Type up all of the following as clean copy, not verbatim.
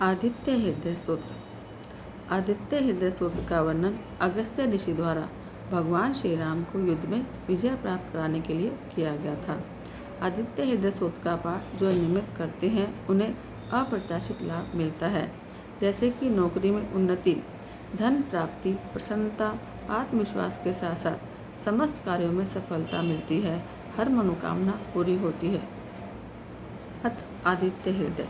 आदित्य हृदय स्तोत्र। आदित्य हृदय स्तोत्र का वर्णन अगस्त्य ऋषि द्वारा भगवान श्री राम को युद्ध में विजय प्राप्त कराने के लिए किया गया था। आदित्य हृदय स्तोत्र का पाठ जो नियमित करते हैं उन्हें अप्रत्याशित लाभ मिलता है, जैसे कि नौकरी में उन्नति, धन प्राप्ति, प्रसन्नता, आत्मविश्वास के साथ साथ समस्त कार्यों में सफलता मिलती है, हर मनोकामना पूरी होती है। अथ आदित्य हृदय।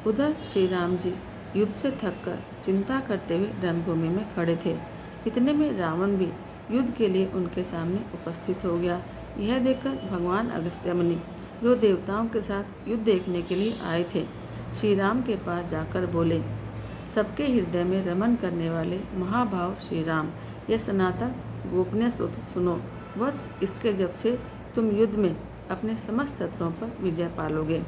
उधर श्री राम जी युद्ध से थककर चिंता करते हुए रणभूमि में खड़े थे। इतने में रावण भी युद्ध के लिए उनके सामने उपस्थित हो गया। यह देखकर भगवान अगस्त्य मुनि, जो देवताओं के साथ युद्ध देखने के लिए आए थे, श्री राम के पास जाकर बोले, सबके हृदय में रमन करने वाले महाभाव श्री राम, यह सनातन गोपनीय स्तोत्र सुनो। वत्स, इसके जप से तुम युद्ध में अपने समस्त शत्रुओं पर विजय पालोगे।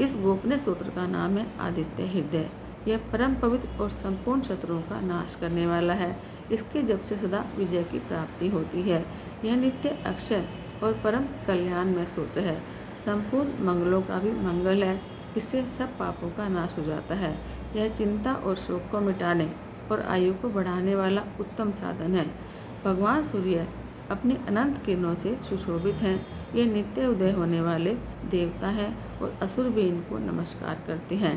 इस गोपनीय स्तोत्र का नाम है आदित्य हृदय। यह परम पवित्र और संपूर्ण शत्रुओं का नाश करने वाला है। इसके जप से सदा विजय की प्राप्ति होती है। यह नित्य अक्षय और परम कल्याणमय स्तोत्र है। संपूर्ण मंगलों का भी मंगल है। इससे सब पापों का नाश हो जाता है। यह चिंता और शोक को मिटाने और आयु को बढ़ाने वाला उत्तम साधन है। भगवान सूर्य अपनी अनंत किरणों से सुशोभित हैं। ये नित्य उदय होने वाले देवता हैं और असुर भी इनको नमस्कार करते हैं।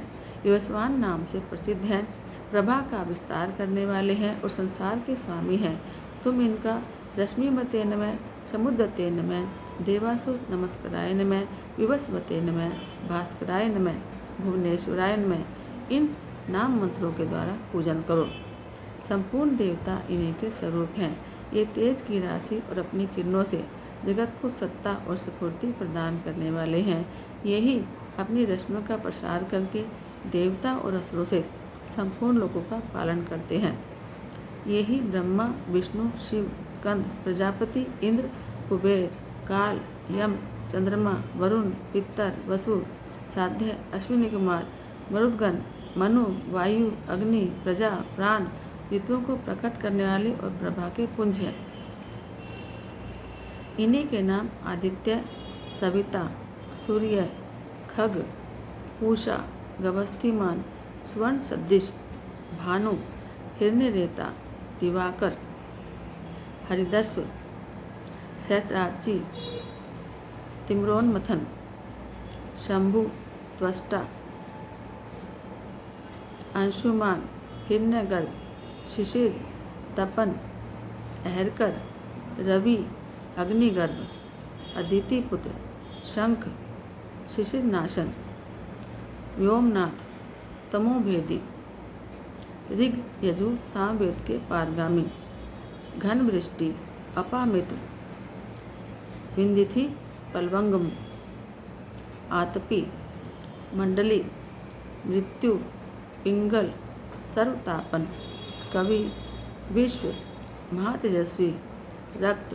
युवस्वान नाम से प्रसिद्ध हैं, प्रभा का विस्तार करने वाले हैं और संसार के स्वामी हैं। तुम इनका रश्मिमते नमः, समुद्रते नमः, देवासुर नमस्काराय नमः, विवस्वते नमः, भास्कराय नमः, भुवनेश्वराय नमः इन नाम मंत्रों के द्वारा पूजन करो। संपूर्ण देवता इन्हीं के स्वरूप हैं। ये तेज की राशि और अपनी किरणों से जगत को सत्ता और स्फूर्ति प्रदान करने वाले हैं। ये ही अपनी रश्मियों का प्रसार करके देवता और असुरों से संपूर्ण लोगों का पालन करते हैं। ये ही ब्रह्मा, विष्णु, शिव, स्कंद, प्रजापति, इंद्र, कुबेर, काल, यम, चंद्रमा, वरुण, पितर, वसु, साध्य, अश्विनी कुमार, मरुदगण, मनु, वायु, अग्नि, प्रजा, प्राण, ऋतुओं को प्रकट करने वाले और प्रभा के पुंज हैं। इन्हीं के नाम आदित्य, सविता, सूर्य, खग, पूषा, गभस्तिमान, स्वर्ण सदृश, भानु, हिरण्यरेता, दिवाकर, हरिदस्व, सहस्त्राची, तिम्रोन्मथन, शंभु, त्वष्टा, अंशुमान, हिरण्यगर्भ, शिशिर, तपन, अहरकर, रवि, अग्निगर्भ, अदिति पुत्र, शंख, शिशिरनाशन, व्योमनाथ, तमोभेदी, ऋग, यजु, सामवेद के पारगामी, घन वृष्टि, अपामित्र, विंदिथि, पलवंगम, आतपी, मंडली, मृत्यु, पिंगल, सर्वतापन, कवि, विश्व, महातेजस्वी, रक्त,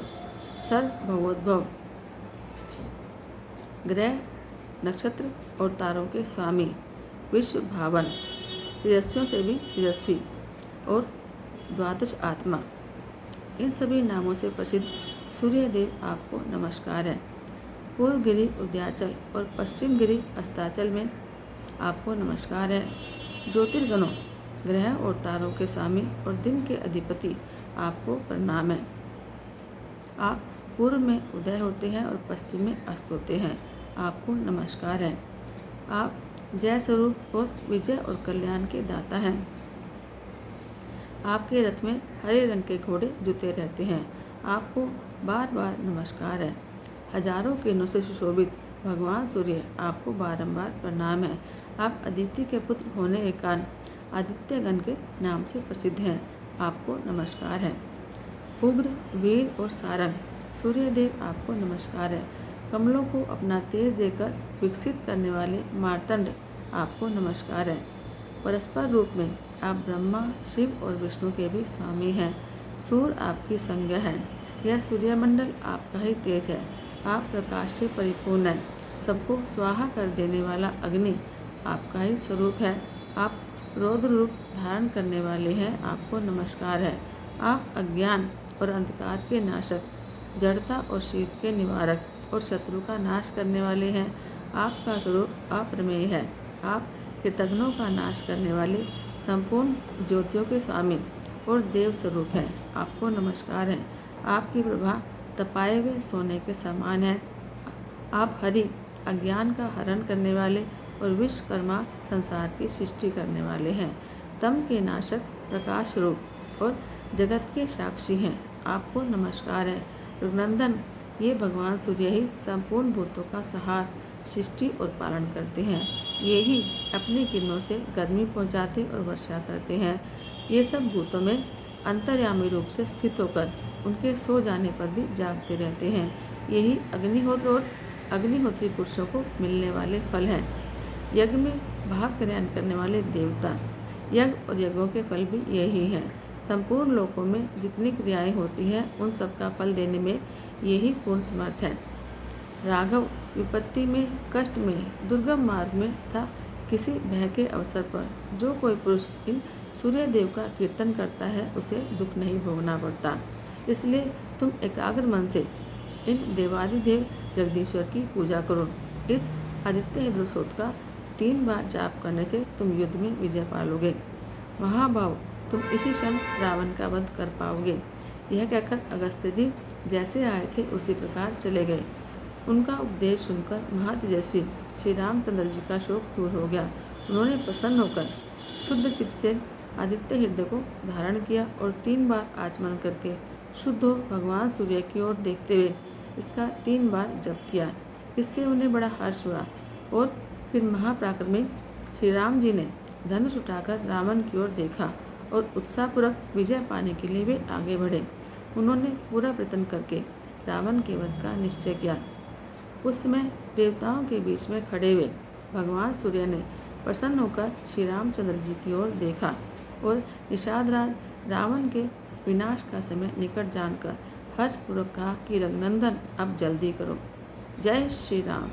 सर्वभवोद्भव, ग्रह, नक्षत्र और तारों के स्वामी, विश्व भावन, तेजस्वियों से भी तेजस्वी और द्वादश आत्मा, इन सभी नामों से प्रसिद्ध सूर्य देव आपको नमस्कार है। पूर्व गिरि उदयाचल और पश्चिम गिरि अस्ताचल में आपको नमस्कार है। ज्योतिर्गणों, ग्रह और तारों के स्वामी और दिन के अधिपति आपको प्रणाम है। आप पूर्व में उदय होते हैं और पश्चिम में अस्त होते हैं, आपको नमस्कार है। आप जय स्वरूप और विजय और कल्याण के दाता हैं। आपके रथ में हरे रंग के घोड़े जुते रहते हैं, आपको बार बार नमस्कार है। हजारों किरणों से सुशोभित भगवान सूर्य आपको बारंबार प्रणाम है। आप अदिति के पुत्र होने के कारण आदित्यगण के नाम से प्रसिद्ध हैं, आपको नमस्कार है। उग्र, वीर और सारंग सूर्यदेव आपको नमस्कार है। कमलों को अपना तेज देकर विकसित करने वाले मार्तंड आपको नमस्कार है। परस्पर रूप में आप ब्रह्मा, शिव और विष्णु के भी स्वामी हैं। सूर्य आपकी संज्ञा है। यह सूर्यमंडल आपका ही तेज है। आप प्रकाश से परिपूर्ण हैं। सबको स्वाहा कर देने वाला अग्नि आपका ही स्वरूप है। आप रौद्र रूप धारण करने वाले हैं, आपको नमस्कार है। आप अज्ञान और अंधकार के नाशक, जड़ता और शीत के निवारक और शत्रु का नाश करने वाले हैं। आपका स्वरूप अप्रमेय है। आप कृतघ्नों का नाश करने वाले, संपूर्ण ज्योतियों के स्वामी और देव स्वरूप हैं। आपको नमस्कार है। आपकी प्रभा तपाए हुए सोने के समान है। आप हरि, अज्ञान का हरण करने वाले और विश्वकर्मा, संसार की सृष्टि करने वाले हैं। तम के नाशक, प्रकाश रूप और जगत के साक्षी हैं। आपको नमस्कार है। रघुनंदन, ये भगवान सूर्य ही संपूर्ण भूतों का सहार, सृष्टि और पालन करते हैं। ये ही अपनी किरणों से गर्मी पहुंचाते और वर्षा करते हैं। ये सब भूतों में अंतर्यामी रूप से स्थित होकर उनके सो जाने पर भी जागते रहते हैं। यही अग्निहोत्र और अग्निहोत्री पुरुषों को मिलने वाले फल हैं। यज्ञ में भाग ग्रहण करने वाले देवता, यज्ञ और यज्ञों के फल भी यही हैं। संपूर्ण लोकों में जितनी क्रियाएं होती हैं उन सब का फल देने में यही पूर्ण समर्थ है। राघव, विपत्ति में, कष्ट में, दुर्गम मार्ग में तथा किसी भय के अवसर पर जो कोई पुरुष इन सूर्य देव का कीर्तन करता है उसे दुख नहीं भोगना पड़ता। इसलिए तुम एकाग्र मन से इन देवादिदेव जगदीश्वर की पूजा करो। इस आदित्य हृदय स्तोत्र का 3 बार जाप करने से तुम युद्ध में विजय पालोगे। महाभाव, तुम इसी क्षण रावण का वध कर पाओगे। यह कहकर अगस्त्य जी जैसे आए थे उसी प्रकार चले गए। उनका उपदेश सुनकर महातेजस्वी श्री रामचंद्र जी का शोक दूर हो गया। उन्होंने प्रसन्न होकर शुद्ध चित्त से आदित्य हृदय को धारण किया और 3 बार आचमन करके शुद्ध हो भगवान सूर्य की ओर देखते हुए इसका 3 बार जप किया। इससे उन्हें बड़ा हर्ष हुआ और फिर महापराक्रमी श्री राम जी ने धनुष उठाकर रावण की ओर देखा और उत्साहपूर्वक विजय पाने के लिए वे आगे बढ़े। उन्होंने पूरा प्रयत्न करके रावण के वध का निश्चय किया। उस समय देवताओं के बीच में खड़े हुए भगवान सूर्य ने प्रसन्न होकर श्री रामचंद्र जी की ओर देखा और निषादराज रावण के विनाश का समय निकट जानकर हर्षपूर्वक कहा कि रघुनंदन, अब जल्दी करो। जय श्री राम।